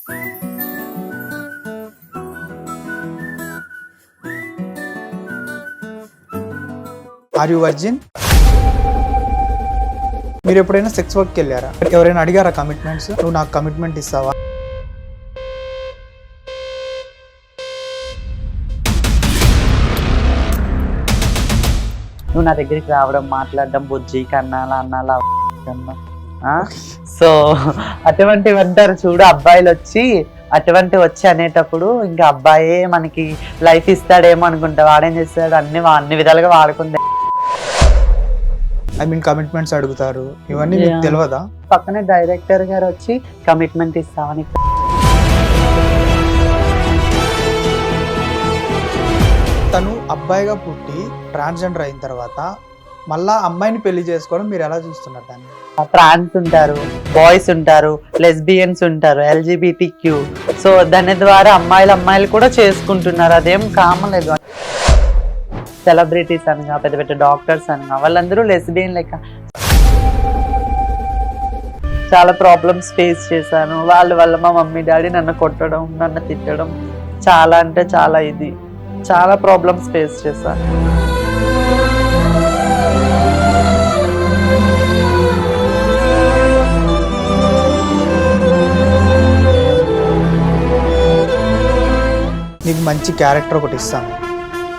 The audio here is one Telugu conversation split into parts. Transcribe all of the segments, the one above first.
Are you virgin? మీరు ఎప్పుడైనా సెక్స్ వర్క్కి వెళ్ళారా? ఎవరైనా అడిగారా కమిట్మెంట్స్? నువ్వు నాకు కమిట్మెంట్ ఇస్తావా? నువ్వు నా దగ్గరికి రావడం, మాట్లాడడం, బుజ్జి కన్నాలా అన్నాలా సో అటువంటివి అంటారు చూడు, అబ్బాయిలు అటువంటి వచ్చి అనేటప్పుడు ఇంకా అబ్బాయే మనకి లైఫ్ ఇస్తాడేమో అనుకుంటా. వాడేం చేస్తాడు, అన్ని విధాలుగా వాడుకుంది. ఐ మీన్ కమిట్మెంట్స్ అడుగుతారు, ఇవన్నీ మీకు తెలియదా? పక్కనే డైరెక్టర్ గారు వచ్చి కమిట్మెంట్ ఇస్తామని. తను అబ్బాయిగా పుట్టి ట్రాన్స్జెండర్ అయిన తర్వాత మళ్ళా అమ్మాయిని పెళ్లి చేసుకోవడం మీరు ఎలా చూస్తున్నారు దాన్ని? ట్రాన్స్ ఉంటారు, బాయ్స్ ఉంటారు, లెస్బియన్స్ ఉంటారు, LGBTQ. సో దాని ద్వారా అమ్మాయిలు కూడా చేసుకుంటున్నారు. అదేం కామలేదు. సెలబ్రిటీస్ అనగా, పెద్ద పెద్ద డాక్టర్స్ అనగా వాళ్ళందరూ లెస్బియన్ లెక్క. చాలా ప్రాబ్లమ్స్ ఫేస్ చేశాను. వాళ్ళ వల్ల మా మమ్మీ డాడీ నన్ను కొట్టడం, నన్ను తిట్టడం, చాలా అంటే చాలా ప్రాబ్లమ్స్ ఫేస్ చేశాను. నీకు మంచి క్యారెక్టర్ ఒకటి ఇస్తాను,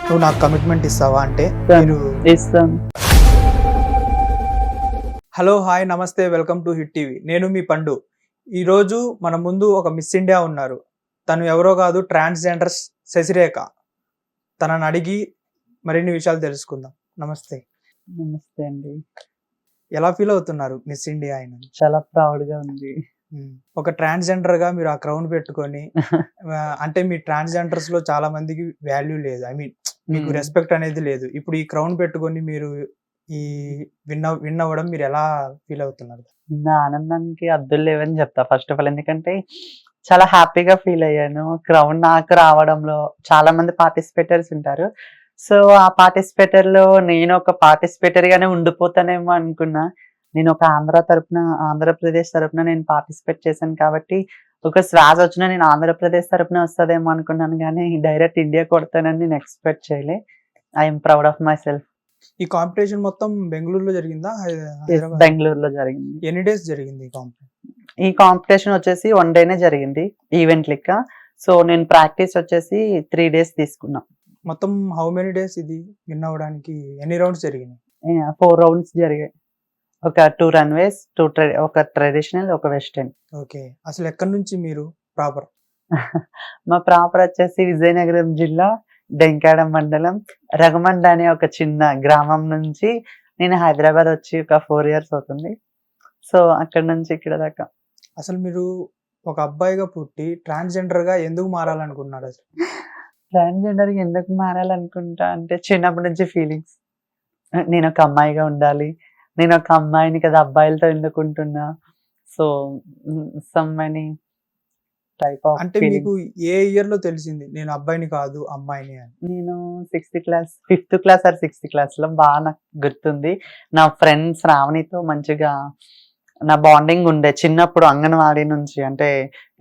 నువ్వు నాకు కమిట్మెంట్ ఇస్తావా అంటే మీరు ఇస్తాను. హలో, హాయ్, నమస్తే, వెల్కమ్ టు హిట్ టీవీ. నేను మీ పండు. ఈరోజు మన ముందు ఒక మిస్ ఇండియా ఉన్నారు. తను ఎవరో కాదు, ట్రాన్స్జెండర్ శశిరేఖ. తనని అడిగి మరిన్ని విషయాలు తెలుసుకుందాం. నమస్తే. నమస్తే అండి. ఎలా ఫీల్ అవుతున్నారు మిస్ ఇండియా అయిన? చాలా ప్రౌడ్ గా ఉంది. ఒక ట్రాన్స్జెండర్ గా మీరు ఆ క్రౌన్ పెట్టుకొని అంటే మీ ట్రాన్స్జెండర్స్ లో చాలా మందికి వాల్యూ లేదు, ఐ మీన్ మీకు రెస్పెక్ట్ అనేది లేదు. ఇప్పుడు ఈ క్రౌన్ పెట్టుకొని మీరు ఈ విన్ అవ్వడం మీరు ఎలా ఫీల్ అవుతున్నారు? నా ఆనందానికి అద్దులు లేవని చెప్తా ఫస్ట్ ఆఫ్ ఆల్. ఎందుకంటే చాలా హ్యాపీగా ఫీల్ అయ్యాను. క్రౌన్ నాకు రావడంలో చాలా మంది పార్టిసిపేటర్స్ ఉంటారు. సో ఆ పార్టిసిపేటర్ లో నేను ఒక పార్టిసిపేటర్ గానే ఉండిపోతానేమో అనుకున్నా. నేను ఒక ఆంధ్రప్రదేశ్ తరపున నేను పార్టిసిపేట్ చేశాను కాబట్టి ఒక శ్వాస వచ్చినా నేను ఆంధ్రప్రదేశ్ తరపున వస్తుందేమో అనుకున్నాను, కానీ డైరెక్ట్ ఇండియా కొడతానని నేను ఎక్స్పెక్ట్ చేయలే. I'm proud of my self. ఈ కాంపిటీషన్ మొత్తం బెంగళూరులో జరిగిందా? బెంగళూరులో జరిగింది. ఎన్ని డేస్ జరిగింది ఈ కాంపిటీషన్ వచ్చేసి 1 డేనే జరిగింది ఈవెంట్ లెక్క. సో నేను ప్రాక్టీస్ వచ్చేసి 3 days తీసుకున్నా. మొత్తం హౌ మెనీ డేస్ ఇది విన్ అవ్వడానికి? ఎన్ని రౌండ్స్ జరిగినాయి? 4 rounds జరిగాయి. ఒక 2 runways, ఒక ట్రెడిషనల్, ఒక వెస్టర్న్. ఓకే, అసలు ఎక్కడి నుంచి మీరు ప్రాపర్? మా ప్రాపర్ వచ్చేసి విజయనగరం జిల్లా డెంకాడ మండలం రగమండ అనే ఒక చిన్న గ్రామం నుంచి నేను హైదరాబాద్ వచ్చి ఒక 4 years అవుతుంది. సో అక్కడ నుంచి ఇక్కడ దాకా. అసలు మీరు ఒక అబ్బాయిగా పుట్టి ట్రాన్స్జెండర్ గా ఎందుకు మారాలనుకున్నారు? అసలు ట్రాన్స్జెండర్ గా ఎందుకు మారాలనుకుంటా అంటే చిన్నప్పటి నుంచి ఫీలింగ్స్, నేను ఒక అమ్మాయిగా ఉండాలి, నేను ఒక అమ్మాయిని కదా, అబ్బాయిలతో ఎందుకు ఉంటున్నా. So some many type of. అంటే మీకు ఏ ఇయర్ లో తెలిసింది నేను అబ్బాయిని కాదు అమ్మాయిని అని? నేను 5th class or 6th class లో బాగా నాకు గుర్తుంది. నా ఫ్రెండ్స్ రావణితో మంచిగా నా బాండింగ్ ఉండే చిన్నప్పుడు, అంగన్వాడీ నుంచి. అంటే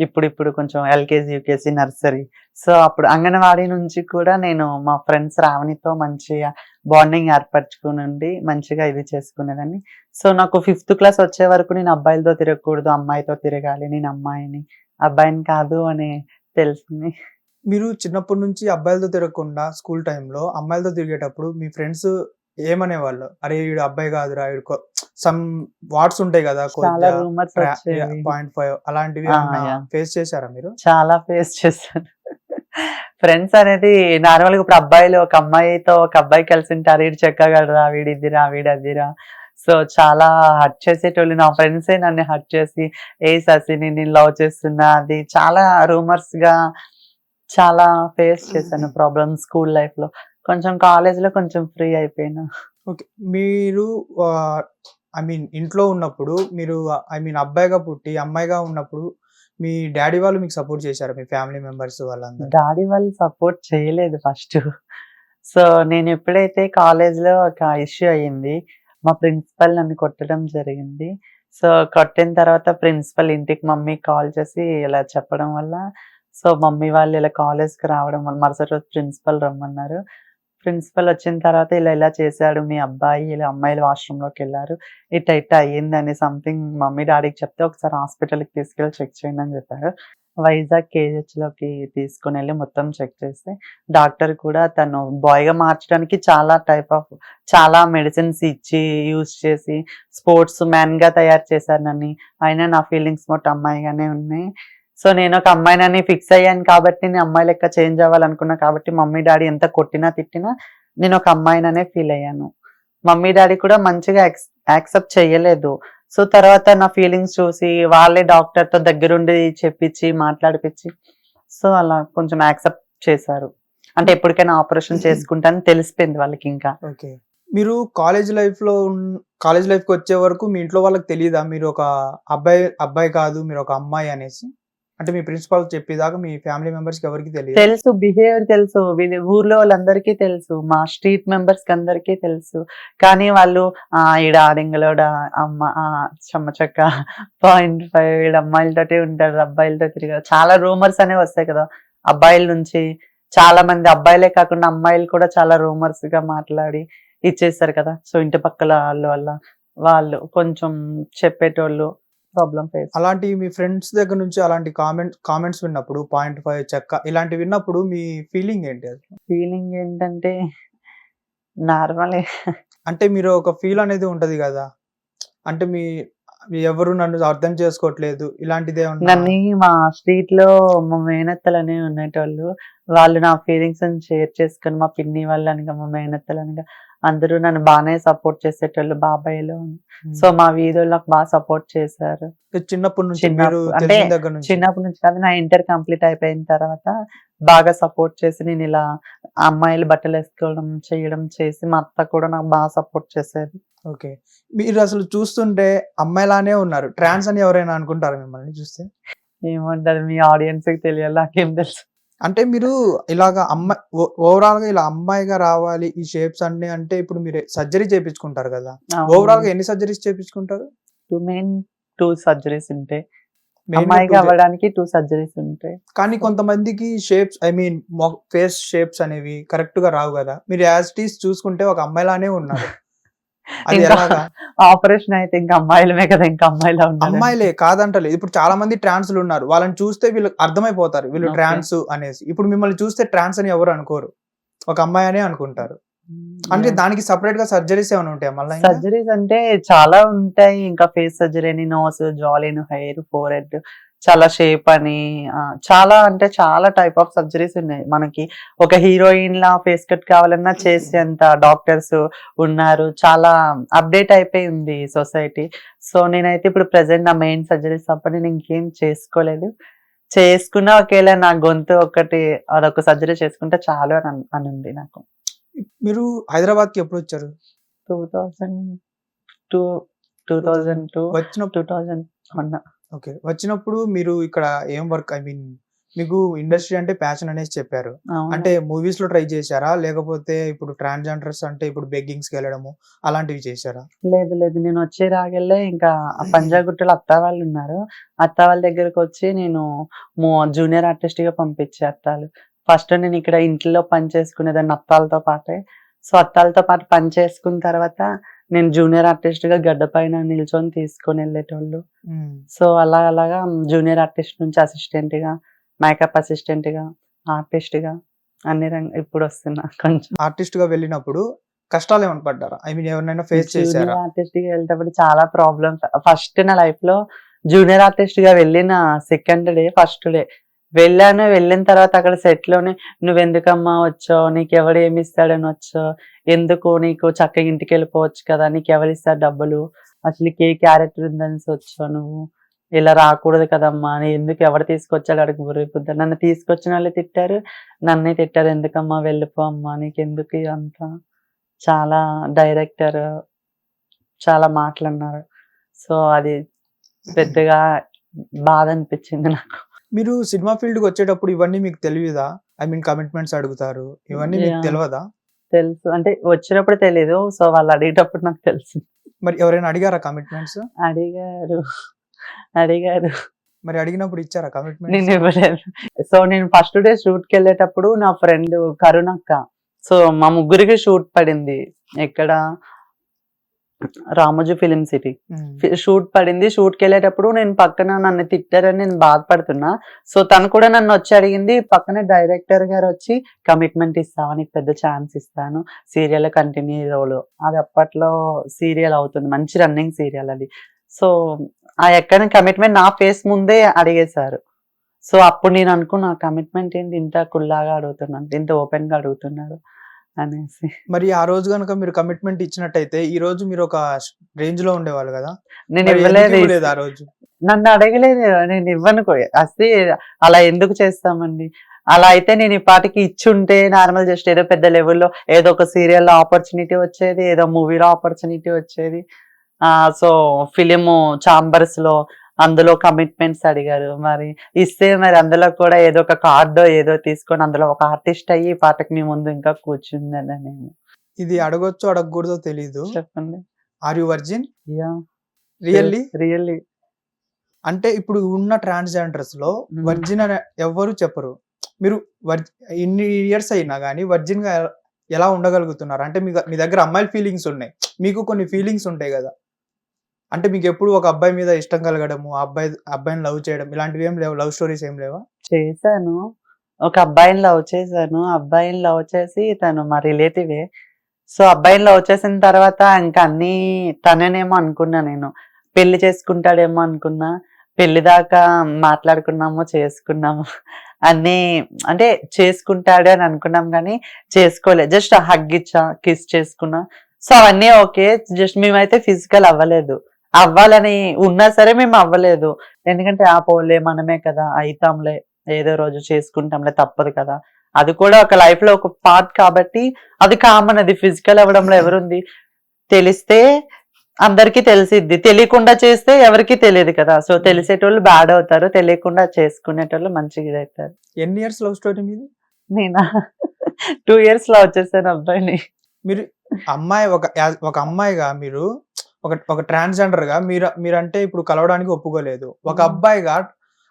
ఇప్పుడు కొంచెం LKG, UKG, నర్సరీ. సో అప్పుడు అంగన్వాడీ నుంచి కూడా నేను మా ఫ్రెండ్స్ రావణితో మంచిగా బాండింగ్ ఏర్పరచుకుని మంచిగా ఇది చేసుకునేదాన్ని. సో నాకు 5th class వచ్చే వరకు నేను అబ్బాయిలతో తిరగకూడదు, అమ్మాయితో తిరగాలి, నేను అమ్మాయిని అబ్బాయిని కాదు అని తెలిసింది. మీరు చిన్నప్పటి నుంచి అబ్బాయిలతో తిరగకుండా స్కూల్ టైంలో అమ్మాయిలతో తిరిగేటప్పుడు మీ ఫ్రెండ్స్ ఏమనేవాళ్ళు? అరే వీడు అబ్బాయి కాదురా, వీడు సమ్ వాట్స్ ఉంటాయి కదా, 0.5 అలాంటివి ఫేస్ చేశారా మీరు? చాలా ఫేస్ చేశాను. ఫ్రెండ్స్ అనేది నార్మల్గా ఇప్పుడు అబ్బాయిలు ఒక అమ్మాయితో ఒక అబ్బాయి కలిసి ఉంటారు, వీడు చెక్కగలరా, వీడి ఇదిరా, వీడు అదిరా. సో చాలా హర్ట్ చేసేటోళ్ళు నా ఫ్రెండ్సే. నన్ను హర్ట్ చేసి ససిని నేను లవ్ చేస్తున్నా, అది చాలా రూమర్స్ గా చాలా ఫేస్ చేశాను ప్రాబ్లమ్స్ స్కూల్ లైఫ్ లో. కొంచెం కాలేజ్ లో కొంచెం ఫ్రీ అయిపోయినా. ఓకే, మీరు ఐ మీన్ ఇంట్లో ఉన్నప్పుడు మీరు ఐ మీన్ అబ్బాయిగా పుట్టి అమ్మాయిగా ఉన్నప్పుడు మీ డాడీ వాళ్ళు మీకు సపోర్ట్ చేశారు? మీ ఫ్యామిలీ మెంబర్స్ వాళ్ళందరూ? డాడీ వాళ్ళు సపోర్ట్ చేయలేదు ఫస్ట్. సో నేను ఎప్పుడైతే కాలేజ్ లో ఒక ఇష్యూ అయ్యింది, మా ప్రిన్సిపల్ నన్ను కొట్టడం జరిగింది. సో కొట్టిన తర్వాత ప్రిన్సిపల్ ఇంటికి మమ్మీకి కాల్ చేసి ఇలా చెప్పడం వల్ల, సో మమ్మీ వాళ్ళు ఇలా కాలేజ్‌కి రావడం వల్ల మరుసటి రోజు ప్రిన్సిపల్ రమ్మన్నారు. ప్రిన్సిపల్ వచ్చిన తర్వాత ఇలా ఇలా చేశాడు మీ అబ్బాయి, ఇలా అమ్మాయిలు వాష్‌రూమ్‌లోకెళ్లారు. ఇట్ట ఇట్ట అయ్యిందని సంథింగ్ మమ్మీ డ్యాడీకి చెప్తే ఒకసారి హాస్పిటల్‌కి తీసుకెళ్ళి చెక్ చేయండి అని చెప్పారు. వైజాగ్ కేజీహెచ్‌లోకి తీసుకొనెళ్ళి మొత్తం చెక్ చేస్తే డాక్టర్ కూడా తను బాయ్‌గా మార్చడానికి చాలా మెడిసిన్స్ ఇచ్చి యూజ్ చేసి స్పోర్ట్స్ మ్యాన్‌గా తయారు చేశారు నన్ని. అయినా నా ఫీలింగ్స్ మొత్తం అమ్మాయిగానే ఉన్నాయి. సో నేను ఒక అమ్మాయినని ఫిక్స్ అయ్యాను కాబట్టి నేను అమ్మాయి లెక్క చేంజ్ అవ్వాలనుకున్నా కాబట్టి మమ్మీ డాడీ ఎంత కొట్టినా తిట్టినా నేను ఒక అమ్మాయిననే ఫీల్ అయ్యాను. మమ్మీ డాడీ కూడా మంచిగా యాక్సెప్ట్ చేయలేదు. సో తర్వాత నా ఫీలింగ్స్ చూసి వాళ్ళే డాక్టర్‌తో దగ్గరుండి చెప్పించి మాట్లాడిపిచ్చి సో అలా కొంచెం యాక్సెప్ట్ చేశారు. అంటే ఎప్పటికైనా ఆపరేషన్ చేసుకుంటానని తెలిసిపోయింది వాళ్ళకింకా. ఓకే. మీరు కాలేజ్ లైఫ్‌కి వచ్చే వరకు మీ ఇంట్లో వాళ్ళకి తెలీదా? మీరు ఒక అబ్బాయి కాదు, మీరు ఒక అమ్మాయి అనేసి? అంటే మీ ప్రిన్సిపల్ చెప్పేదాకా మీ ఫ్యామిలీ మెంబర్స్‌కి ఎవరికీ తెలీదా? తెలుసు, బిహేవియర్ తెలుసు. ఊర్లో వాళ్ళందరికీ తెలుసు. మా స్ట్రీట్ మెంబర్స్‌కి అందరికీ తెలుసు. కానీ వాళ్ళు ఈడ ఆడింగలోడా చెమ్మచక్క 0.5 ఈడ అమ్మాయిలతోటే ఉంటాడు, అబ్బాయిలతో తిరిగాడు. చాలా రూమర్స్ అనేవి వస్తాయి కదా! అబ్బాయిల నుంచి. చాలా మంది అబ్బాయిలే కాకుండా అమ్మాయిలు కూడా చాలా రూమర్స్‌గా మాట్లాడి ఇచ్చేస్తారు కదా! సో ఇంటి పక్కల వాళ్ళు కొంచెం చెప్పేటోళ్ళు. Problem face. అలాంటి మీ ఫ్రెండ్స్ దగ్గర నుంచి అలాంటి కామెంట్స్ విన్నప్పుడు 0.5 చెక్క ఇలాంటివి విన్నప్పుడు మీ ఫీలింగ్ ఏంటి అది? ఫీలింగ్ ఏంటంటే నార్మలే. అంటే మీరు ఒక ఫీల్ అనేది ఉంటది గదా! అంటే ఎవరు నన్ను అర్థం చేసుకోవట్లేదు ఇలాంటిదేమన్నా? నన్ని మా స్ట్రీట్‌లో మా మేనత్తలనే ఉండేటోళ్ళు. వాళ్ళు నా ఫీలింగ్స్‌ని షేర్ చేసుకొని మా పిన్ని వాళ్ళనగా, మా మేనత్తలనగా అందరూ నన్ను బానే సపోర్ట్ చేసేటోళ్ళు బాబాయిలు. సో మా వీధుల్లో నాకు బాగా సపోర్ట్ చేశారు. చిన్నప్పటి నుంచి మీరు అంటే తెలిసిన దగ్గర నుంచి? చిన్నప్పటి నుంచి కాదు, నా ఇంటర్ కంప్లీట్ అయిపోయిన తర్వాత బాగా సపోర్ట్ చేసి నేను ఇలా అమ్మాయిలు బట్టలేసుకోవడం, చేయడం చేసి మా అత్త కూడా నాకు బాగా సపోర్ట్ చేసేది. ఓకే. మీరు అసలు చూస్తుంటే అమ్మాయిలానే ఉన్నారు. ట్రాన్స్ అని ఎవరైనా అనుకుంటారా మిమ్మల్ని చూస్తే? ఏమంటారు మీ ఆడియన్స్‌కి తెలియాలి, నాకేం తెలుసు. అంటే మీరు ఇలాగా ఓవరాల్‌గా ఇలా అమ్మాయిగా రావాలి ఈ షేప్స్ అన్నీ అంటే ఇప్పుడు మీరు సర్జరీ చేపించుకుంటారు కదా! ఓవరాల్‌గా ఎన్ని సర్జరీస్ చేపించుకుంటారు? 2 సర్జరీస్ ఉంటాయి. మెయిన్‌గా అమ్మాయిగా అవ్వడానికి 2 సర్జరీస్ ఉంటాయి. కానీ కొంతమందికి షేప్స్ ఫేస్ షేప్స్ అనేవి కరెక్ట్‌గా రావు గదా! మీరు యాజ్ ఇట్ ఈజ్ చూసుకుంటే ఒక అమ్మాయిలానే ఉన్నారు. అది ఇంకా ఎలాగా? ఆపరేషన్ అయితే ఇంకా అమ్మాయిలమే కదా! ఇంకా అమ్మాయిలా ఉండాలి. అమ్మాయిలే కాదంటలేదు. ఇప్పుడు చాలా మంది ట్రాన్స్‌లు ఉన్నారు. వాళ్ళని చూస్తే వీళ్ళకి అర్థమైపోతారు. వీళ్ళు ఓకే. ట్రాన్స్ అనేసి. ఇప్పుడు మిమ్మల్ని చూస్తే ట్రాన్స్ అని ఎవరు అనుకోరు. ఒక అమ్మాయి అనే అనుకుంటారు. అంటే దానికి సెపరేట్‌గా సర్జరీస్ ఏమైనా ఉంటాయా మళ్ళా ఇంకా? సర్జరీస్ అంటే చాలా ఉంటాయి. ఇంకా ఫేస్ సర్జరీ అని, నోస్, జాలిన్, హెయిర్, ఫోర్‌హెడ్, చాలా షేప్ అని చాలా అంటే చాలా టైప్ ఆఫ్ సర్జరీస్ ఉన్నాయి. మనకి ఒక హీరోయిన్‌లా ఫేస్ కట్ కావాలన్నా చేసేంత డాక్టర్స్ ఉన్నారు. చాలా అప్డేట్ అయిపోయి ఉంది సొసైటీ. సో నేనైతే ఇప్పుడు ప్రెజెంట్ నా మెయిన్ సర్జరీస్ తప్ప నేను ఇంకేం చేసుకోలేదు. చేసుకున్నా ఒకేళ నా గొంతు అదొక సర్జరీ చేసుకుంటే చాలు అనుంది నాకు. మీరు హైదరాబాద్‌కి ఎప్పుడొచ్చారు? 2002, 2002, వచ్చినప్పుడు 2001. ఓకే. వచ్చినప్పుడు మీరు ఇక్కడ ఏం వర్క్ మీకు ఇండస్ట్రీ అంటే ప్యాషన్ అనేసి చెప్పారు. అవును. అంటే మూవీస్‌లో ట్రై చేశారా? లేకపోతే ఇప్పుడు ట్రాన్స్‌జెండర్స్ అంటే ఇప్పుడు బెగ్గింగ్స్‌కెళ్ళడము అలాంటివి చేశారా? లేదు. నేను వచ్చే రాగల్లే ఇంకా పంజాగుట్టలో అత్త వాళ్ళున్నారు. అత్త వాళ్ళ దగ్గరకొచ్చి నేను జూనియర్ ఆర్టిస్ట్‌గా పంపించారు అత్తాలు. ఫస్ట్ నేను ఇక్కడ ఇంట్లో పని చేసుకునేదాన్ని అత్తాలతో పాటే. సో అత్తాలతో పాటు పని చేసుకున్న తర్వాత నేను జూనియర్ ఆర్టిస్ట్‌గా గడ్డ పైన నిల్చొని తీసుకొనెళ్ళేటోళ్ళు. సో అలాగా జూనియర్ ఆర్టిస్ట్ నుంచి అసిస్టెంట్‌గా, మేకప్ అసిస్టెంట్‌గా, ఆర్టిస్ట్‌గా అన్ని ఇప్పుడొస్తున్నా కొంచెం. ఆర్టిస్ట్‌గా వెళ్ళినప్పుడు కష్టాలేమైనా పడ్డారా? ఎవరినైనా ఫేస్ చేశారా? జూనియర్ ఆర్టిస్ట్‌గా వెళ్ళేటప్పుడు చాలా ప్రాబ్లమ్స్. ఫస్ట్ నా లైఫ్‌లో జూనియర్ ఆర్టిస్ట్‌గా వెళ్ళిన సెకండ్ డే, ఫస్ట్ డే వెళ్ళిన తర్వాత అక్కడ సెట్‌లోనే "నువ్వెందుకమ్మా వచ్చావు? నీకెవడు ఏమిస్తాడని వచ్చావు? ఎందుకు నీకు చక్కగా ఇంటికెళ్ళిపోవచ్చు కదా! నీకెవరిస్తారు డబ్బులు? అసలు ఏ క్యారెక్టర్ ఉందనేసి వచ్చావు నువ్వు? ఇలా రాకూడదు కదమ్మా! ఎందుకు ఎవరు తీసుకొచ్చాడు ఆడికి బుర్ర నన్ను తీసుకొచ్చిన వాళ్ళే తిట్టారు. నన్నే తిట్టారు. ఎందుకమ్మా వెళ్ళిపో అమ్మా! నీకెందుకు ఇదంతా? చాలా డైరెక్టర్ చాలా మాటలన్నారు. సో అది పెద్దగా బాధ అనిపించింది నాకు. మీరు సినిమా ఫీల్డ్‌కి వచ్చేటప్పుడు ఇవన్నీ మీకు తెలీదా? కమిట్మెంట్స్ అడుగుతారు. ఇవన్నీ మీకు యాహ్! తెలవదా? తెలుసు అంటే వచ్చినప్పుడు తెలీదు. సో వాళ్ళు అడిగేటప్పుడు నాకు తెలుసు. మరి ఎవరైనా అడిగారా కమిట్మెంట్స్? అడిగారు. అడిగారు. మరి అడిగినప్పుడు ఇచ్చారా నేను కమిట్మెంట్స్? ఇవ్వలేదు. సో నేను ఫస్ట్ డే షూట్‌కి వెళ్ళేటప్పుడు నా ఫ్రెండ్ కరుణక్క. సో మా ముగ్గురికి షూట్ పడింది. ఎక్కడ? Ramoji film city. షూట్ పడింది. షూట్‌కి వెళ్ళేటప్పుడు నేను పక్కన నన్ను తిట్టారని నేను బాధపడుతున్నా. సో తను కూడా నన్ను వచ్చి అడిగింది. పక్కన డైరెక్టర్ గారు వచ్చి కమిట్మెంట్ ఇస్తావా? నీకు పెద్ద ఛాన్స్ ఇస్తాను. Serial continue role. అది అప్పట్లో సీరియల్ అవుతుంది. మంచి రన్నింగ్ సీరియల్ అది. సో ఆ ఎక్కడ కమిట్మెంట్ నా ఫేస్ ముందే అడిగేశారు. సో అప్పుడు నేను అనుకున్నా కమిట్మెంట్ ఏంటి ఇంత కుల్లాగా అడుగుతున్నాను, ఇంత ఓపెన్ గా అడుగుతున్నారు అనేసి. మరి ఆ రోజు గనుక మీరు కమిట్మెంట్ ఇచ్చినట్టయితే ఈ రోజు మీరు ఒక రేంజ్ లో ఉండేవాళ్ళు కదా? నేను మరి ఎందుకు ఇవ్వలేదు. ఇవ్వలేదు ఆ రోజు? నన్ను అడగలేదు. నేను ఇవ్వను. అసలు అలా ఎందుకు చేస్తామండి? అలా అయితే నేను ఈ పాటికి ఇచ్చుంటే నార్మల్ జస్ట్ ఏదో పెద్ద లెవెల్లో ఏదో ఒక సీరియల్ ఆపర్చునిటీ వచ్చేది, ఏదో మూవీలో ఆపర్చునిటీ వచ్చేది. సో ఫిలిం చాంబర్స్ లో అందులో కమిట్మెంట్స్ అడిగారు. మరి ఇస్తే మరి అందులో కూడా ఏదో ఒక కార్డు ఏదో తీసుకొని అందులో ఒక ఆర్టిస్ట్ అయ్యి ఈ పాటకి మీ ముందు ఇంకా కూర్చుందని నేను. ఇది అడగొచ్చో అడగకూడదో తెలీదు. చెప్పండి. Are you virgin? Yeah really? Really. అంటే ఇప్పుడు ఉన్న ట్రాన్స్జెండర్స్ లో వర్జిన్ అని ఎవ్వరు చెప్పరు. మీరు ఇన్ని ఇయర్స్ అయినా గానీ వర్జిన్ గా ఎలా ఉండగలుగుతున్నారు? అంటే మీ దగ్గర అమ్మాయిల ఫీలింగ్స్ ఉన్నాయి, మీకు కొన్ని ఫీలింగ్స్ ఉంటాయి కదా. అంటే మీకు ఎప్పుడు ఒక అబ్బాయి మీద ఇష్టం కలగడము, అబ్బాయిని లవ్ చేయడం ఇలాంటివి ఏం లేవు? లవ్ స్టోరీస్ ఏం లేవా? చేశాను. ఒక అబ్బాయిని లవ్ చేశాను. అబ్బాయిని లవ్ చేసి తను మా రిలేటివే. సో అబ్బాయిని లవ్ చేసిన తర్వాత ఇంకా అన్ని తనేనేమో అనుకున్నా నేను. పెళ్లి చేసుకుంటాడేమో అనుకున్నా. పెళ్లి దాకా మాట్లాడుకున్నాము, చేసుకున్నాము. అన్నీ అంటే చేసుకుంటాడు అని అనుకున్నాం కానీ చేసుకోలేదు. జస్ట్ హగ్ ఇచ్చా, కిస్ చేసుకున్నా. సో అవన్నీ ఓకే. జస్ట్ మేమైతే ఫిజికల్ అవ్వలేదు. అవ్వాలని ఉన్నా సరే మేము అవ్వలేదు. ఎందుకంటే ఆ పోలే మనమే కదా, అయితాంలే, ఏదో రోజు చేసుకుంటాంలే, తప్పదు కదా. అది కూడా ఒక లైఫ్ లో ఒక పార్ట్ కాబట్టి అది కామన్. అది ఫిజికల్ అవ్వడంలో ఎవరుంది? తెలిస్తే అందరికి తెలిసిద్ది, తెలియకుండా చేస్తే ఎవరికి తెలియదు కదా. సో తెలిసేటోళ్ళు బ్యాడ్ అవుతారు, తెలియకుండా చేసుకునేటోళ్ళు మంచిగా ఇదవుతారు. ఎన్ని ఇయర్స్ లవ్ స్టోరీ మీది? నేనా 2 years లో వచ్చేసాను అబ్బాయిని. మీరు అమ్మాయి ఒక అమ్మాయిగా మీరు ఒక ట్రాన్స్జెండర్ గా మీరంటే ఇప్పుడు కలవడానికి ఒప్పుకోలేదు. ఒక అబ్బాయిగా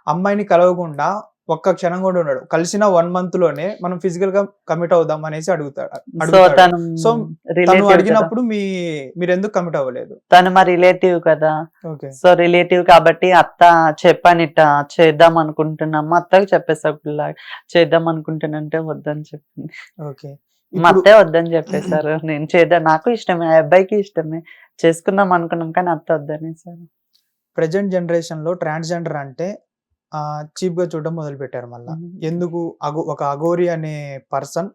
అమ్మాయిని కలవకుండా ఒక్క క్షణం కూడా ఉన్నాడు. కలిసిన 1 month లోనే మనం ఫిజికల్ గా కమిట్ అవుదాం అనేసి అడుగుతాడు. సో తను అడిగినప్పుడు మీరు ఎందుకు కమిట్ అవ్వలేదు? తను మా రిలేటివ్ కదా. సో రిలేటివ్ కాబట్టి అత్త చెప్పానిట చేద్దాం అనుకుంటున్నాము. అత్తకి చెప్పేసా చేద్దాం అనుకుంటున్నంటే వద్దని చెప్పింది. ఓకే. మా అత్తే వద్దని చెప్పేశారు. నేను చేద్దాం, నాకు ఇష్టమే, ఆ అబ్బాయికి ఇష్టమే, చేసుకుందాం అనుకున్నాం కానీ అత్త వద్దనేసారు. ప్రెజెంట్ జనరేషన్ లో ట్రాన్స్జెండర్ అంటే చీప్ గా చూడడం మొదలు పెట్టారు. మళ్ళా ఎందుకు? ఒక అఘోరి అనే పర్సన్